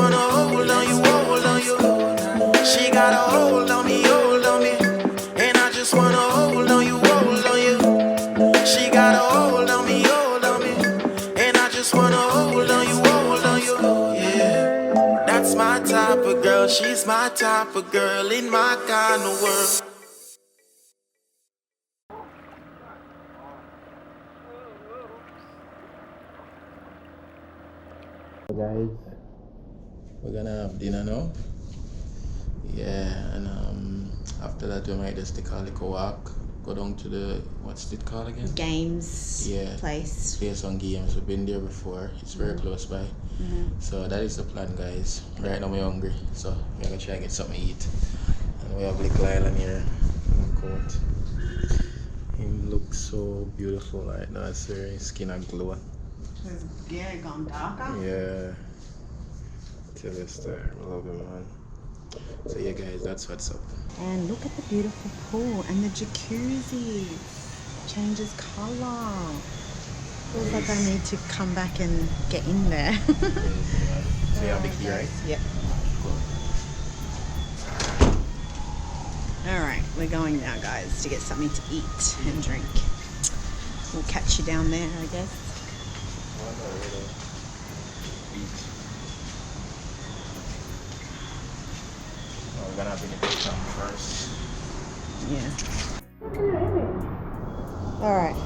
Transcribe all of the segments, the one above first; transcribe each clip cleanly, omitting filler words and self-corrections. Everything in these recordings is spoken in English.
wanna hold on you, hold on you. She got a hold on me, and I just wanna hold on you, hold on you. She got a hold on me, and I just wanna hold on you, hold on you. Yeah, that's my type of girl. She's my type of girl in my kind of world. Guys, we're gonna have dinner now. Yeah, and after that we might just take a little walk, go down to the, what's it called again? Games place. Play some games. We've been there before. It's very close by. So that is the plan, guys. Right now we're hungry, so we're gonna try and get something to eat. And we have Little Island here in the court. Him looks so beautiful right now. It's very skin and glow. Yeah, gone darker. Yeah. Tell us there. I love him, man. So yeah, guys, that's what's up. And look at the beautiful pool and the jacuzzi. Changes colour. Feels like I need to come back and get in there. So you have the key, right? Yep. Alright, we're going now, guys, to get something to eat and drink. We'll catch you down there, I guess. We're gonna have to get the time first. Yeah. Alright.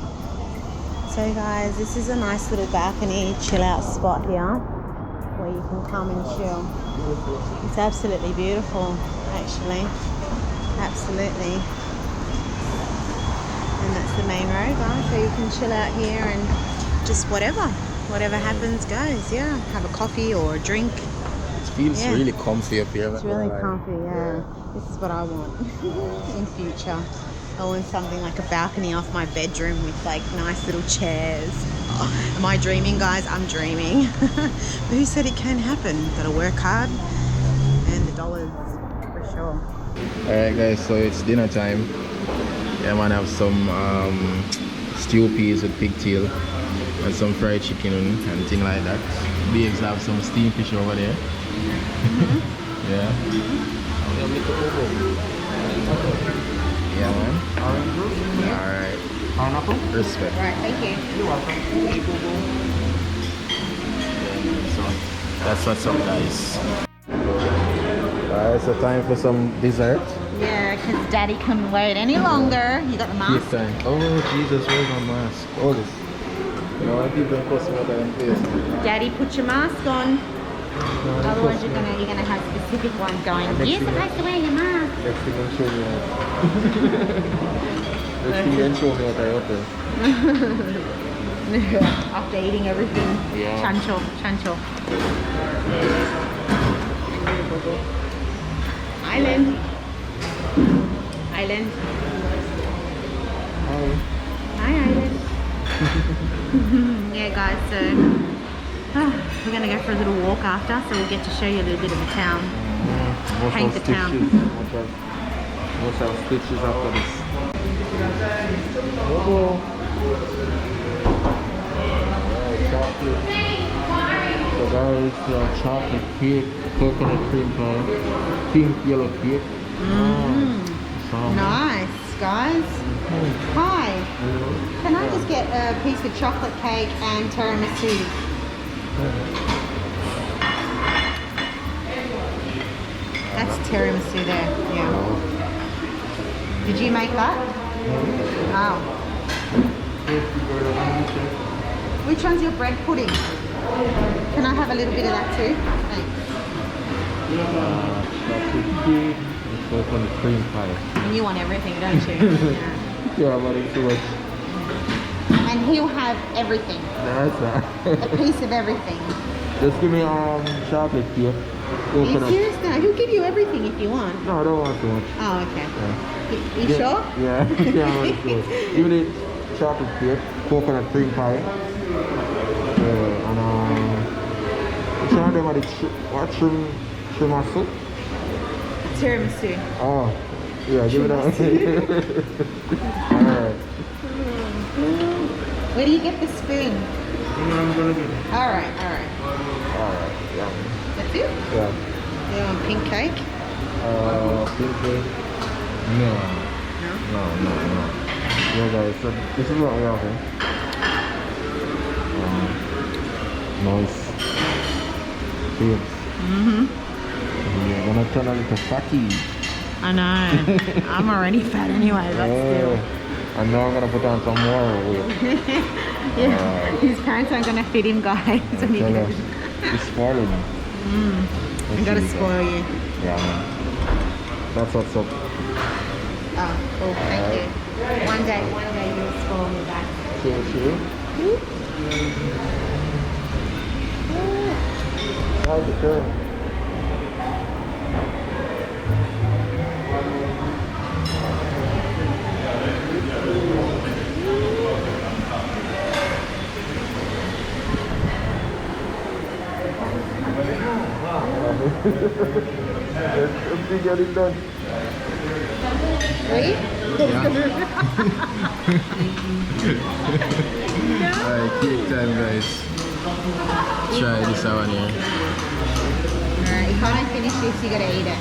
So guys, this is a nice little balcony chill out spot here where you can come and chill. It's absolutely beautiful, actually. Absolutely. And that's the main road, guys, so you can chill out here and just whatever happens goes. Yeah, have a coffee or a drink. It feels really comfy up here. It's really comfy, yeah. This is what I want in future. I want something like a balcony off my bedroom with like nice little chairs. Oh, am I dreaming, guys? I'm dreaming. But who said it can happen? Gotta work hard and the dollars for sure. Alright guys, so it's dinner time. Yeah man, I have some stew peas with pigtail and some fried chicken and thing like that. Babes have some steamed fish over there. Yeah. Yeah man. Orange juice? Alright. Pineapple? Respect. Right, thank you. You're welcome. So that's what's up, guys. Alright, so time for some dessert. Yeah, because Daddy couldn't wait any longer. You got the mask? Yes, time. Oh Jesus, where's my mask? Oh this. You know, when people post about that in place. Daddy, put your mask on. Otherwise you're gonna have specific ones going, you're supposed to wear your mask. Next thing I'm showing you. Next thing I'm showing you what I ordered. After eating everything. Yeah. Chancho. Island. Hi, Island. Yeah, guys, so we're going to go for a little walk after, so we'll get to show you a little bit of the town. Paint the town. Most have stitches after this. Chocolate. So guys, chocolate cake, coconut cream pie, pink yellow cake. Nice, guys. Hi. Can I just get a piece of chocolate cake and tiramisu? That's tiramisu there, yeah. Did you make that? Oh. Which one's your bread pudding? Can I have a little bit of that too? Thanks. Chocolate cake, coconut cream pie. And you want everything, don't you? Yeah, but it's too much. And he'll have everything. That's right. A piece of everything. Just give me chocolate cake. Are you serious now? He'll give you everything if you want. No, I don't want too much. Oh, okay. Yeah. You sure? Yeah, yeah, I'm sure. Give me the chocolate cake, coconut cream pie, and which one of them are the tiramisu? Tiramisu. Oh, yeah, give me that. Alright. Where do you get the spoon? I'm gonna get it. Alright. Alright, yeah. The That's it? Yeah. You want pink cake? Pink cake? No. No? No. Yeah, guys, so this is what we have here. Nice. Babes. You're gonna turn a little fatty. I know. I'm already fat anyway, but still. And now I'm gonna put on some more weight. Yeah, his pants aren't gonna fit him, guys. When he Tell goes. us. It's spoiling me. I'm gonna spoil you. Yeah, man. That's what's up. Oh, cool. Thank you. One day you'll spoil me back. Sure. How's it going? Let's get it done. Ready? Alright, cake time, guys. Try this one here. Alright, if I don't finish this, you gotta eat it.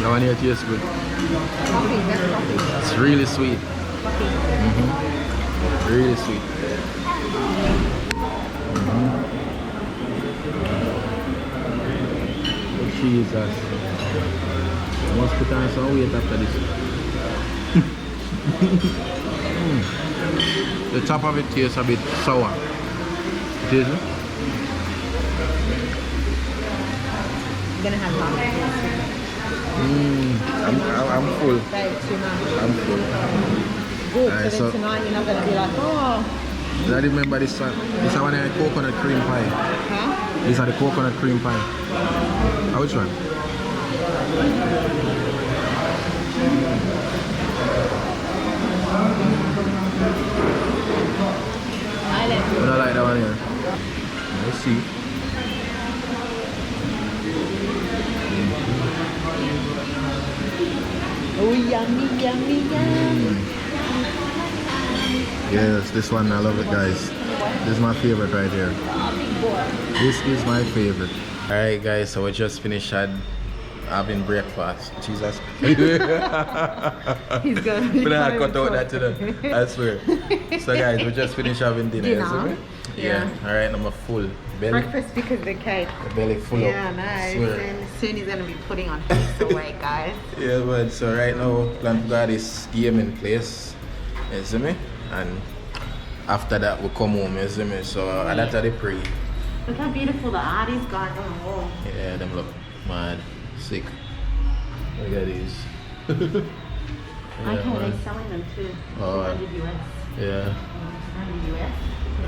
That one here tastes good. Coffee, that's coffee. It's really sweet. Coffee. Really sweet. Jesus. I must put on some weight after this. The top of it tastes a bit sour. It is? I'm gonna have half I'm full. Babe, too much. I'm full. Good, Alright, so so- then tonight you're not gonna be like, oh, I remember this one. This one is coconut cream pie. huh? These are the coconut cream pie. Which one? I like I don't like that one here. Let's see. Oh, yummy, yummy, yummy. Yes, this one I love it, guys. This is my favorite right here. This is my favorite. Alright guys, so we just finished having breakfast. Jesus. He's going But I cut out that to them. I swear. So guys, we just finished having dinner. Dinner? isn't it? Yeah. Alright, I'm full. Belly, breakfast because of the cake. the belly full Yeah, up. no. Swear. Soon he's gonna be putting on heaps of weight, guys. Yeah, but so right now, plan to go this game in place. You see me? And after that, we come home. You see me? So that's the pre. Look how beautiful the art is, guys, on the wall. Yeah, them look mad, sick. Look at these. Yeah, Okay, man. they're selling them too. Oh, 200 US. Yeah. 200 US.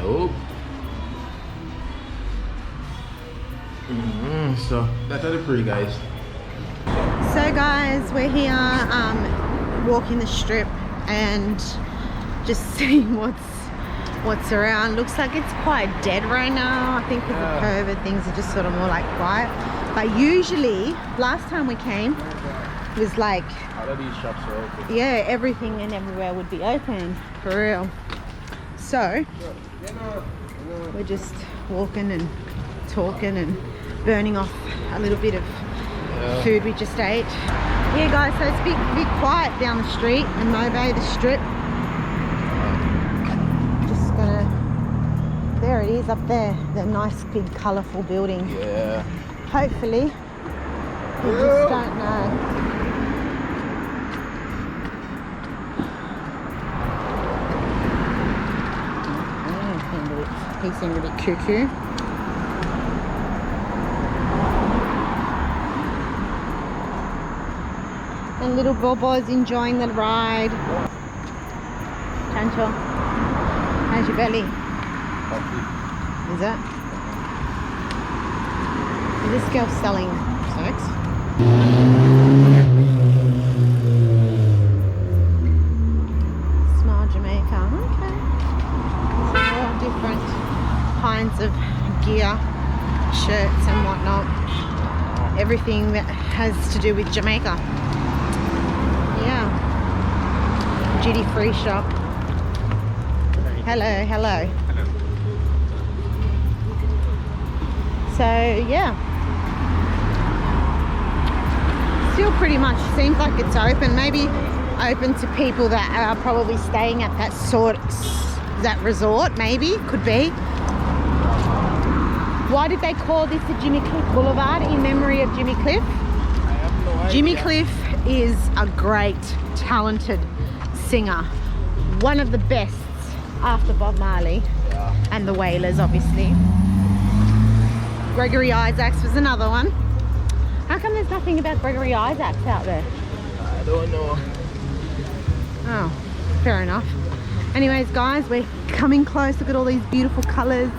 Nope. So that's the pre, guys. So guys, we're here walking the strip and just seeing what's around. Looks like it's quite dead right now. I think with the COVID, things are just sort of more like quiet. But usually, last time we came, it was like, All of these shops are open. yeah, everything and everywhere would be open, for real. So, we're just walking and talking and burning off a little bit of food we just ate. Yeah guys, so it's a bit quiet down the street in Mobay, the strip. Just gonna, there it is up there, the nice big colourful building. Yeah. Hopefully, we just don't know. He seemed a bit cuckoo. And little Bobo's enjoying the ride. Chancho, how's your belly? Is it? Is this girl selling sex? Small Jamaica, okay. So all different kinds of gear, shirts and whatnot. Everything that has to do with Jamaica. Yeah. Duty free shop. Hello, hello. So yeah, still pretty much seems like it's open. Maybe open to people that are probably staying at that resort. Maybe could be. Why did they call this the Jimmy Cliff Boulevard in memory of Jimmy Cliff? Jimmy Cliff is a great, talented singer. One of the best after Bob Marley and the Wailers, obviously. Gregory Isaacs was another one. How come there's nothing about Gregory Isaacs out there? I don't know. Oh, fair enough. Anyways, guys, we're coming close. Look at all these beautiful colours.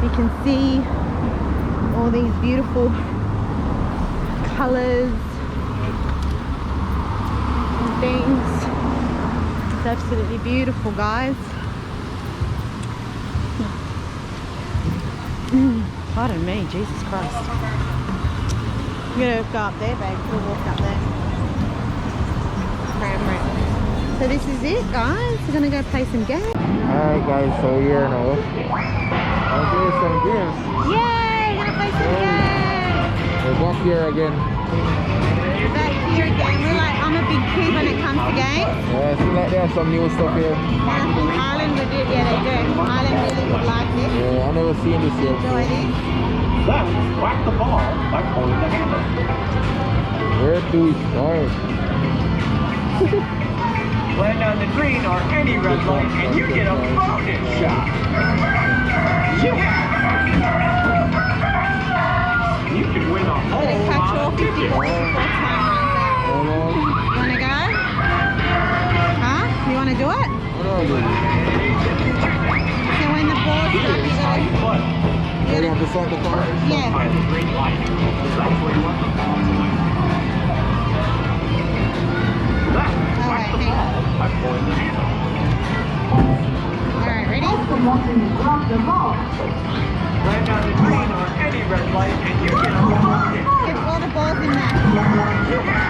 You can see all these beautiful colours and things. It's absolutely beautiful, guys. Pardon me, Jesus Christ. I'm gonna go up there, babe. We'll walk up there. So this is it, guys. We're gonna go play some games. Alright guys, so here now. I'll play some games. Yay! We're gonna play some games. We're back here again. We're back here again. We're like, I'm a big kid when it comes to games. Yeah, it seems like they have some new stuff here. And I think Ireland would do, yeah, they do. Ireland really would like this. Yeah, I've never seen this yet. Enjoy this. Then whack the ball by pulling the handle. Where do we start? Land on the green or any red light and you get a bonus shot. Yeah! You can win a whole Gonna catch lot all of 50 tickets. balls before time runs out. Hold on. You wanna go? Huh? You wanna do it? Hold on. So when the ball's done, you gotta... But Hold on, beside the car. Yeah. by the green light, that's where you want the ball to land. Then whack the hang on. ball by pulling the handle. Alright, ready? Land on the green or any red light and you get a bonus. Get all the balls in there.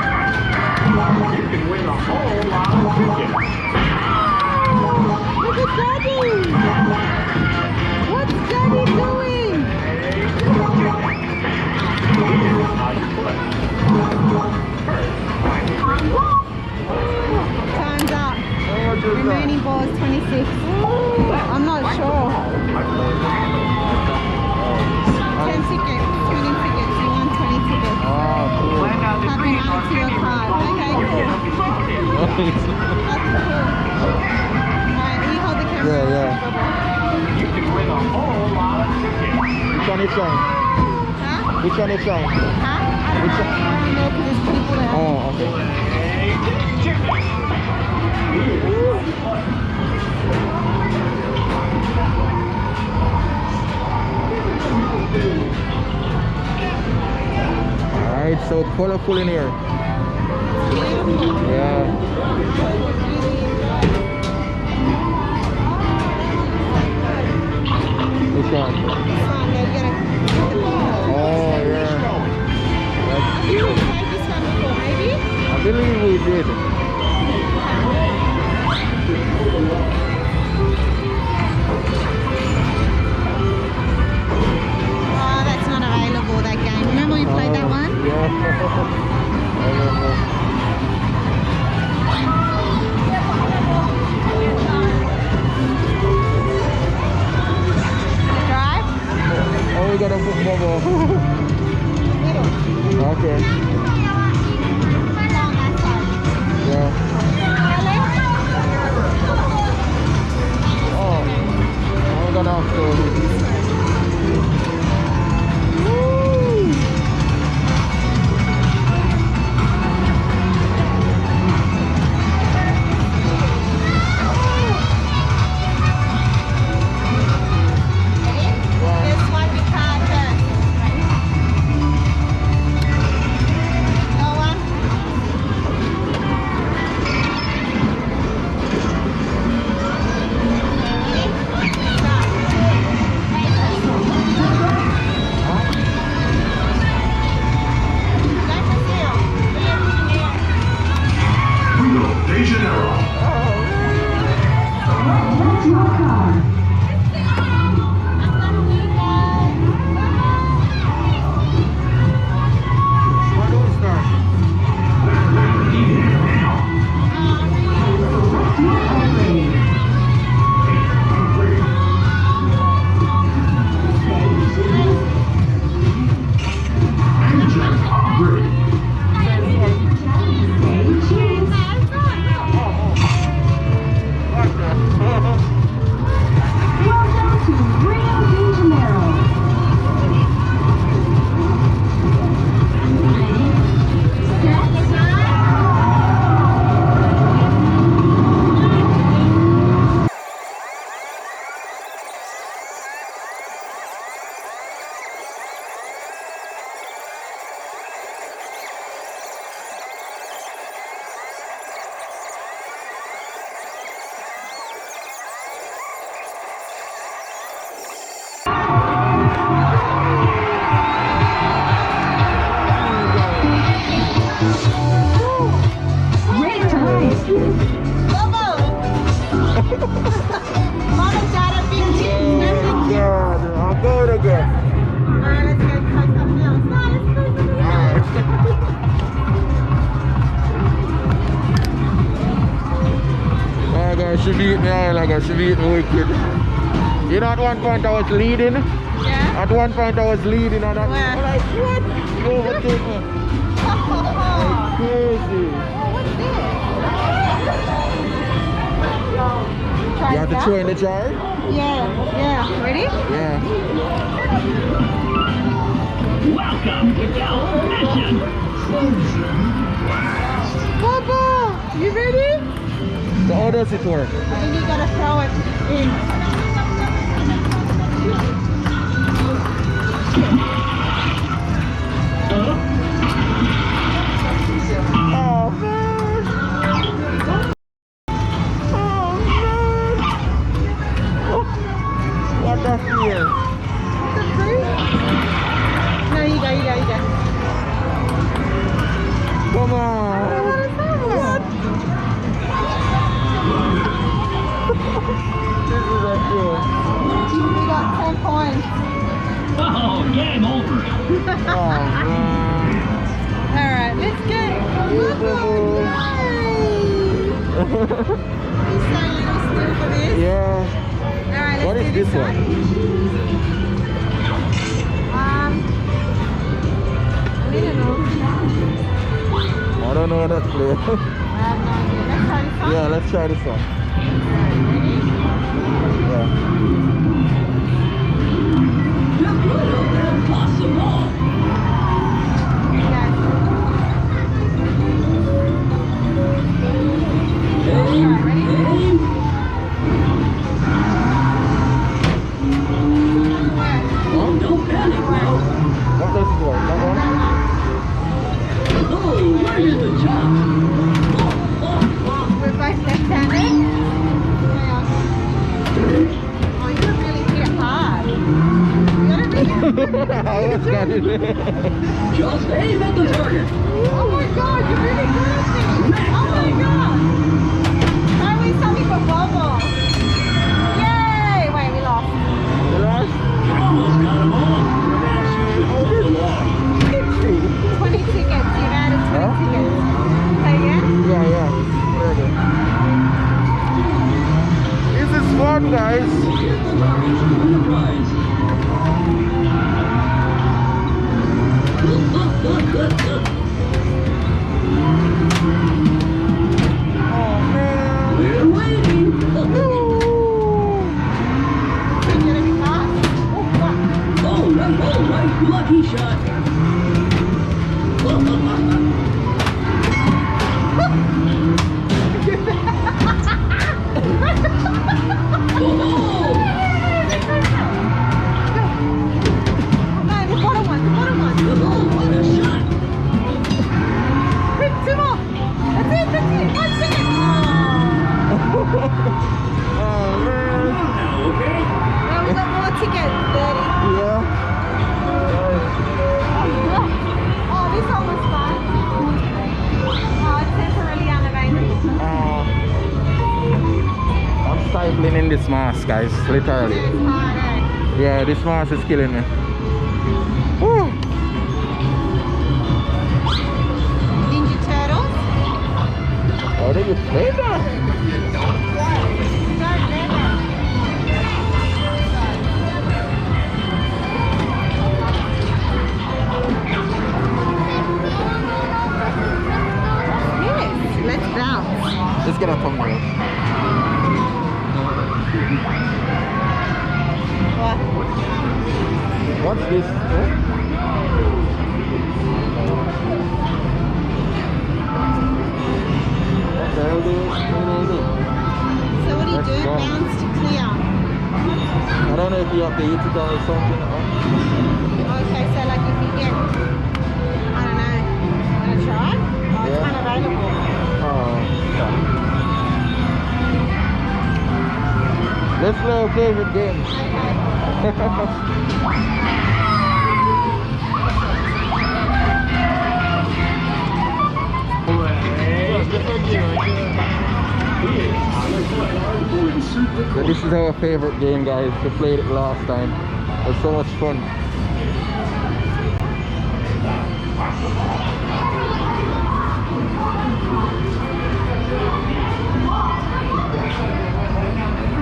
You can win a whole lot of tickets. Look at Daddy! What's Daddy doing? How you play. Time's up. Remaining balls 26. I'm not sure. 10 tickets, 20 tickets. You won 20 tickets. Oh, cool. Land on the Happy green or night to your any card. red light, Okay, you cool. get a bonus. That's cool. Alright, you hold the camera. Yeah, yeah. You can win a whole lot of tickets. Which one is shine? Huh? Which one is shine? Huh? I don't know. I don't know because there's people there. Oh, okay. Alright, so colorful in here. Yeah. Which one? Oh, yeah. You played this one before, maybe? I believe we did. Oh, that's not available, that game. Remember we played that one? Yeah. I remember. Drive? Oh, we got a bubble. Okay. Yeah. Oh, I'm gonna have to. Just swipe your card first. No one? Ready? Start. Bobo! Mom and Dad are big kids. They're big kids. God, I'll go it again. Alright, let's go try something else. No, let's go something else. Oh God, she beat me all, like she beat me wicked. You know, at one point I was leading. Yeah? At one point I was leading and I'm Where? like, what? You overtake me. Oh, Crazy. what's this? Try You have to that? throw in the jar? Yeah. Ready? Yeah. Welcome to Television. Bobo! You ready? So how does it work? I think you gotta throw it in. Oh man! Oh man! Oh, what a fear! The fruit? No, you go. Come on! What is that one? This is a fear. We got 10 points. Oh, game over. Oh man! Alright, let's go. Bobo! Yay! He's so little still for this. Yeah. Alright, let's What do is this one? I don't know. I don't know that play. I have no idea. Let's try this one. Yeah, let's try this one. Ready? Yeah. Impossible. Yes. Alright, ready? Where? Oh, don't panic now. What does it work? That one? Oh, where is the jump? We're both left-handed. Hang on. Oh, you can really hit it hard. You gotta be. I was got it. Just aim at the target. Oh my god, you're really good at this. Oh my god. Try win something for Bobo. Yay! Wait, we lost. The last? Almost got them all. That's usually the law. 20 tickets. You've added 20 Huh? tickets. Say again? Yeah. There you go. This is fun, guys. Prize. Oh man. We're waiting. You're gonna be fast. Oh, fuck. Oh, that's all right. Lucky shot. Oh! No, the bottom one. Oh, what a shot! Quick, 2 more. That's it. 1 second. Oh man. Now, okay? Well, we got more tickets. 30. Yeah. Oh, this one was fun. Oh, it's temporarily unavailable. I'm stifling in this mask, guys. Literally. It's hard, eh? Yeah, this mask is killing me. Woo. Ninja Turtles. How did you play that? Don't remember. Yes, let's bounce. Let's get a thumbnail. What? What's this? What the hell do you do? So what do you Let's do? go. Bounce to clear. I don't know if you have to hit it or something. Okay, so like if you get, I don't know, wanna try? Oh, it's Yeah. unavailable. Oh, yeah. Let's play our favorite game. Okay. So this is our favorite game, guys. We played it last time. It was so much fun.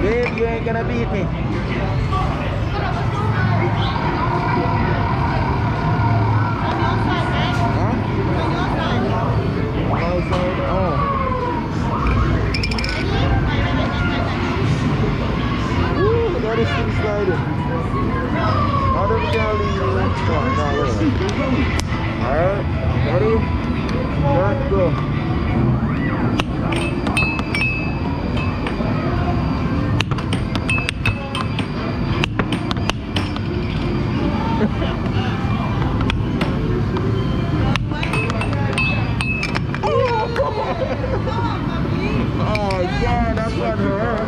Babe, you ain't gonna beat me. That is still sliding. How do we get leave? Alright, ready? Let's go. Oh my god, that's what hurt.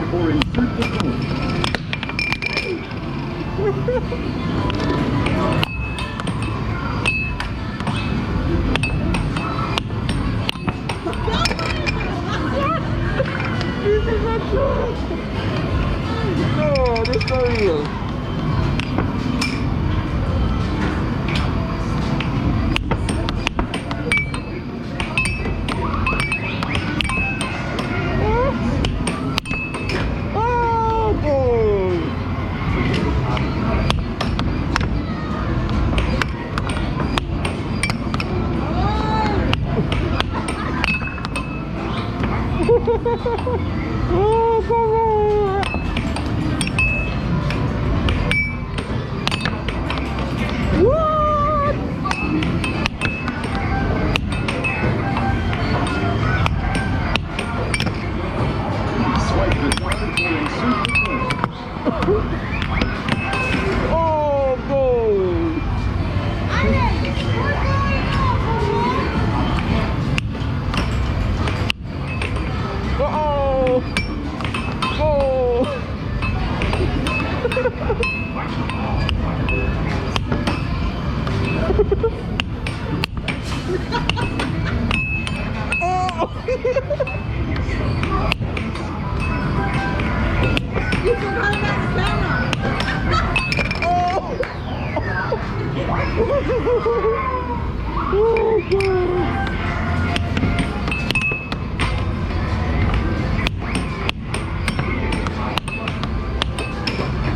This is not true. No, this is not real. Oh, come on. What? Oh, goal. Uh-oh. Goal.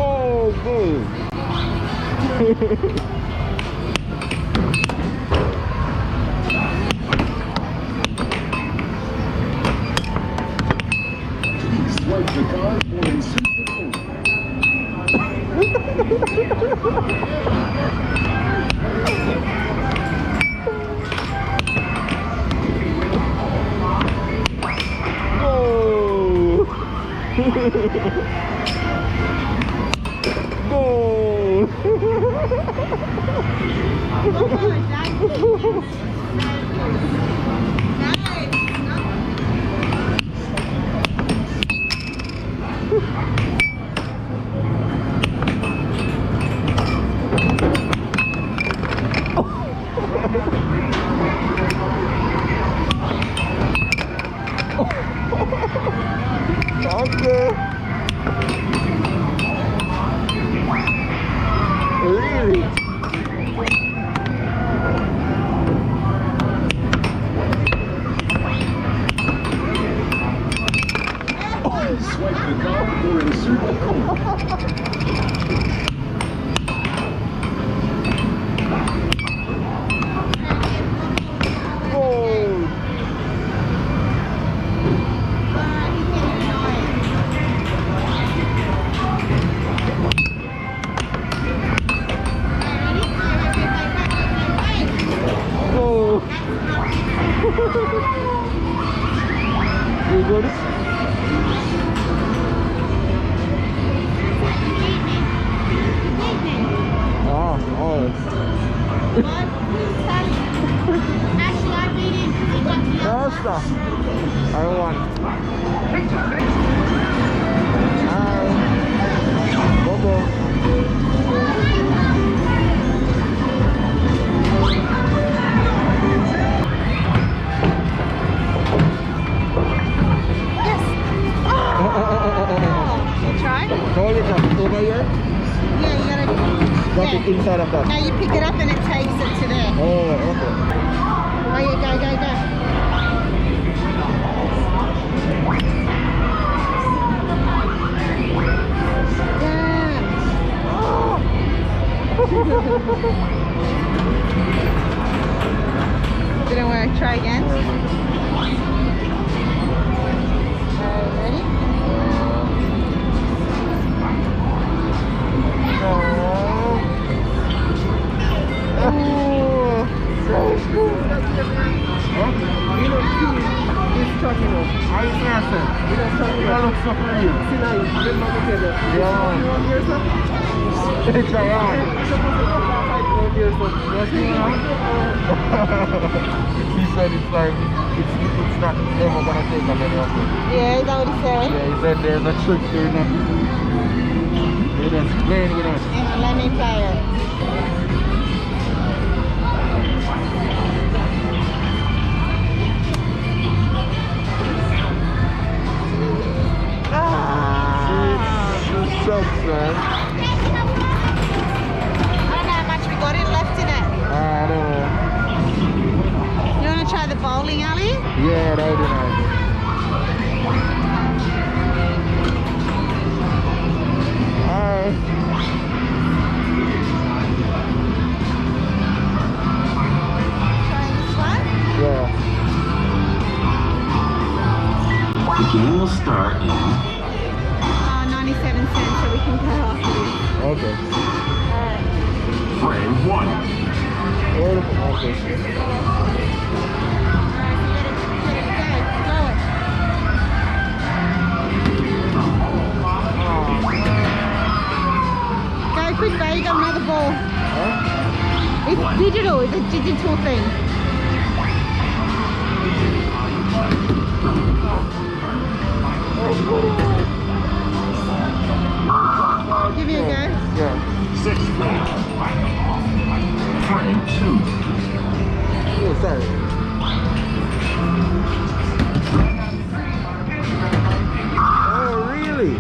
Oh, good. Swipe the card or insert the code. Goal. Okay. Really? Swipe the card or insert the code. Goal. Goal. You got it? Ah, oh. Basta. I won. Hi. Bobo. Yeah, you gotta. Drop it inside of that. No, you pick it up and it takes it to there. Oh, okay. Oh yeah, go. Didn't work. Try again. Ready? He said it's like it's not ever gonna take a minute. Yeah, is that what he said? Yeah, he said there's a trick there now. He just playing with us. Hang on, let me play it. She sucks, man. I don't know how much we got in left in it. I don't know. You want to try the bowling alley? Yeah, that would be nice. Alright. Trying this one? Yeah. The game will start in 97 cents, so we can go after this. Okay. Alright. frame 1. Okay. Alright, so let it go. Go quick, babe, you got another ball. Huh? It's digital, it's a digital thing. Give you a go. Yeah. 6 frame 2. Oh, sorry. Oh, really?